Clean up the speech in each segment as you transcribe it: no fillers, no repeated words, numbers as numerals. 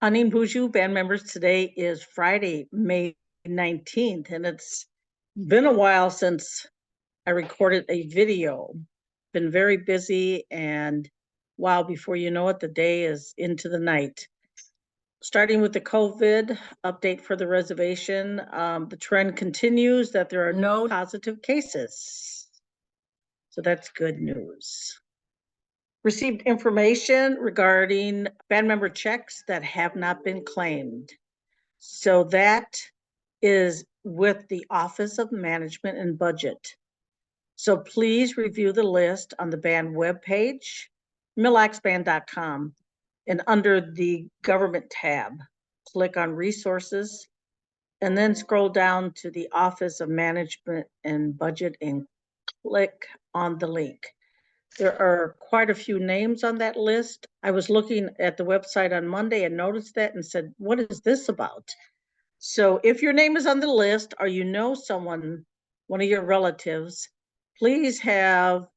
Buju band members, today is Friday, May 19th, and it's been a while since I recorded a video. Been very busy, and wow, before you know it, the day is into the night. Starting with the COVID update for the reservation, the trend continues that there are no positive cases. So that's good news. Received information regarding band member checks that have not been claimed. So that is with the Office of Management and Budget. So please review the list on the band webpage, millaxband.com, and under the government tab, click on resources, and then scroll down to the Office of Management and Budget and click on the link. There are quite a few names on that list. I was looking at the website on Monday and noticed that and said, what is this about? So if your name is on the list or you know someone, one of your relatives, please have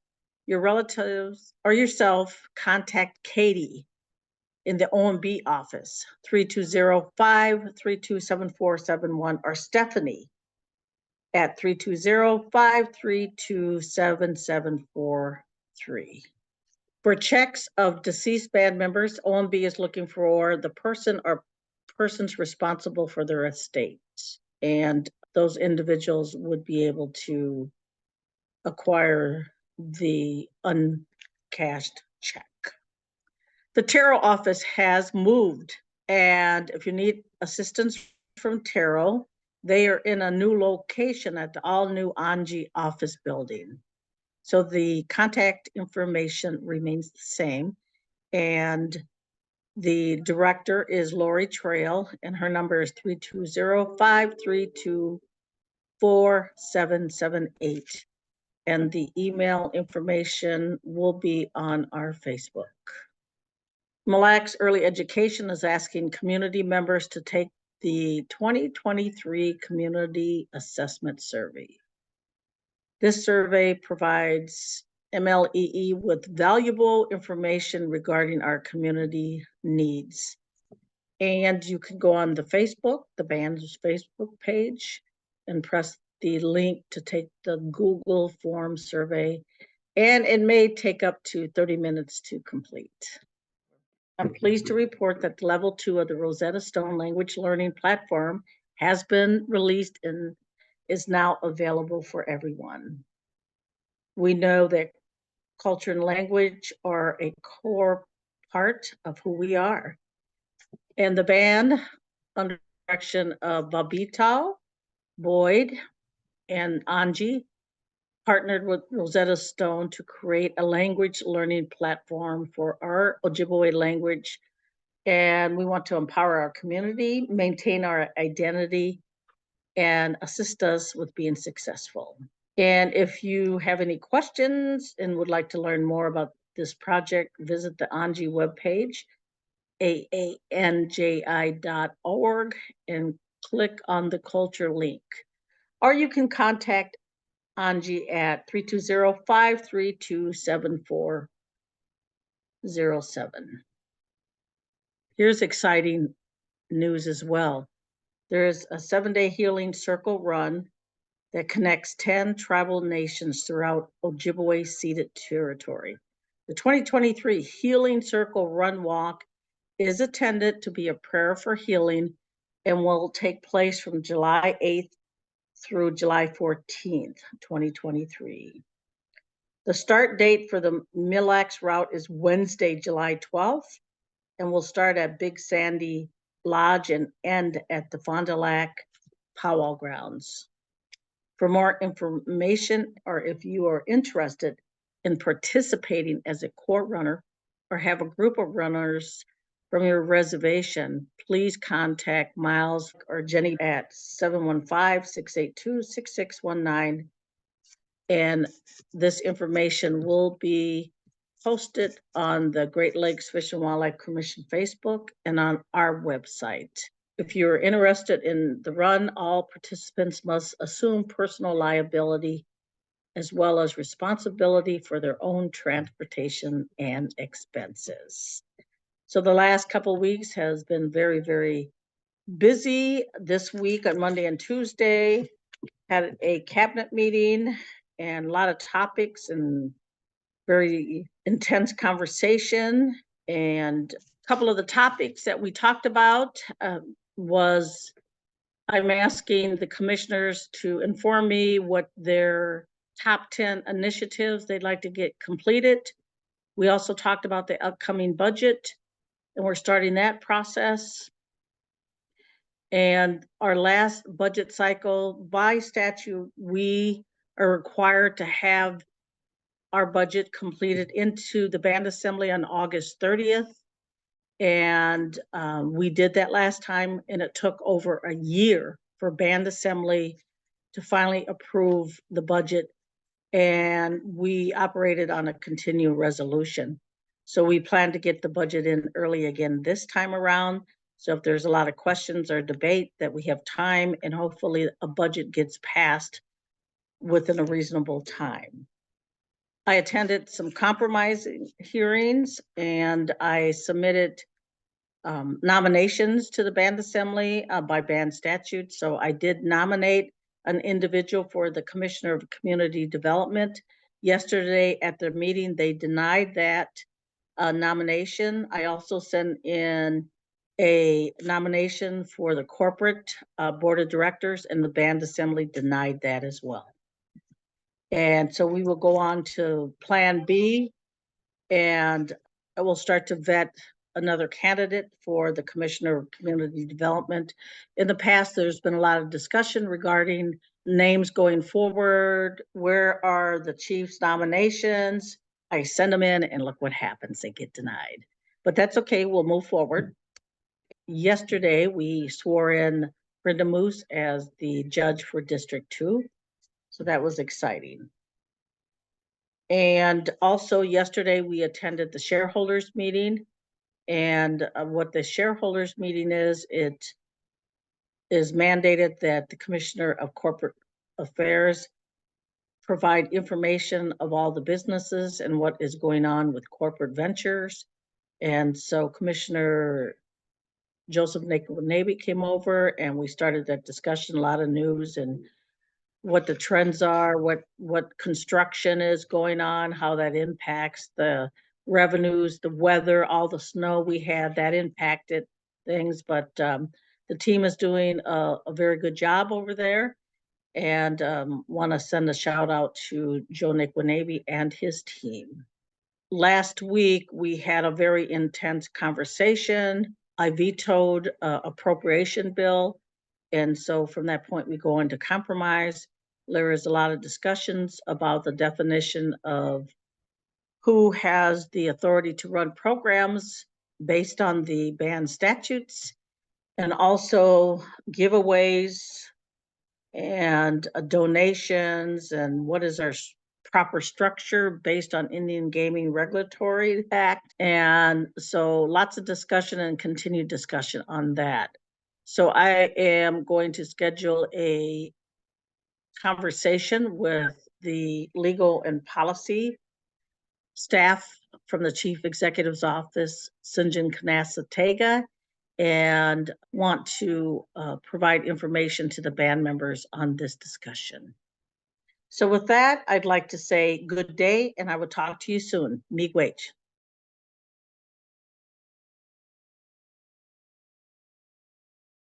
your relatives or yourself contact Katie in the OMB office, 3205-327471, or Stephanie at 3205-327-743. For checks of deceased band members, OMB is looking for the person or persons responsible for their estate, and those individuals would be able to acquire the uncashed check. The tarot office has moved, and if you need assistance from tarot, they are in a new location at the all-new Anji office building. So the contact information remains the same, and the director is Lori Trail, and her number is 320-532-4778. And the email information will be on our Facebook. Mille Early Education is asking community members to take the 2023 Community Assessment Survey. This survey provides MLEE with valuable information regarding our community needs. And you can go on the Facebook, the band's Facebook page, and press the link to take the Google form survey. And it may take up to 30 minutes to complete. I'm pleased to report that level 2 of the Rosetta Stone language learning platform has been released and is now available for everyone. We know that culture and language are a core part of who we are. And the band, under direction of Babito, Boyd, and Anji, partnered with Rosetta Stone to create a language learning platform for our Ojibwe language. And we want to empower our community, maintain our identity, and assist us with being successful. And if you have any questions and would like to learn more about this project, visit the Anji webpage, aanji.org, and click on the culture link. Or you can contact Anji at 320-532-7407. Here's exciting news as well. There's a 7-day healing circle run that connects 10 tribal nations throughout Ojibwe ceded territory. The 2023 Healing Circle Run Walk is intended to be a prayer for healing and will take place from July 8th through July 14th, 2023. The start date for the Mille route is Wednesday, July 12th, and will start at Big Sandy Lodge and end at the Fond du Lac Powwow Grounds. For more information, or if you are interested in participating as a core runner or have a group of runners from your reservation, please contact Miles or Jenny at 715-682-6619. And this information will be posted on the Great Lakes Fish and Wildlife Commission Facebook and on our website. If you're interested in the run, all participants must assume personal liability as well as responsibility for their own transportation and expenses. So the last couple of weeks has been very, very busy. This week on Monday and Tuesday, had a cabinet meeting and a lot of topics and very intense conversation. And a couple of the topics that we talked about was I'm asking the commissioners to inform me what their top 10 initiatives they'd like to get completed. We also talked about the upcoming budget, and we're starting that process. And our last budget cycle, by statute, we are required to have our budget completed into the band assembly on August 30th. And we did that last time, and it took over a year for band assembly to finally approve the budget. And we operated on a continuing resolution. So we plan to get the budget in early again this time around. So if there's a lot of questions or debate, that we have time, and hopefully a budget gets passed within a reasonable time. I attended some compromising hearings, and I submitted nominations to the band assembly by band statute. So I did nominate an individual for the Commissioner of Community Development. Yesterday at their meeting, they denied that nomination. I also sent in a nomination for the corporate board of directors, and the band assembly denied that as well. And so we will go on to Plan B, and I will start to vet another candidate for the Commissioner of Community Development. In the past, there's been a lot of discussion regarding names going forward. Where are the chief's nominations? I send them in, and look what happens. They get denied. But that's okay. We'll move forward. Yesterday, we swore in Brenda Moose as the judge for District 2. So that was exciting. And also yesterday, we attended the shareholders meeting. And what the shareholders meeting is, it is mandated that the Commissioner of Corporate Affairs provide information of all the businesses and what is going on with corporate ventures. And so Commissioner Joseph Navy came over, and we started that discussion, a lot of news and what the trends are, what construction is going on, how that impacts the revenues, the weather, all the snow we had, that impacted things. But the team is doing a very good job over there, and want to send a shout out to Joe Nikwanabe and his team. Last week, we had a very intense conversation. I vetoed appropriation bill. And so from that point, we go into compromise. There is a lot of discussions about the definition of who has the authority to run programs based on the band statutes, and also giveaways and donations, and what is our proper structure based on Indian Gaming Regulatory Act. And so lots of discussion and continued discussion on that. So I am going to schedule a conversation with the legal and policy staff from the Chief Executive's Office, Sinjin Kanasatega, and want to provide information to the band members on this discussion. So with that, I'd like to say good day, and I will talk to you soon. Miigwech.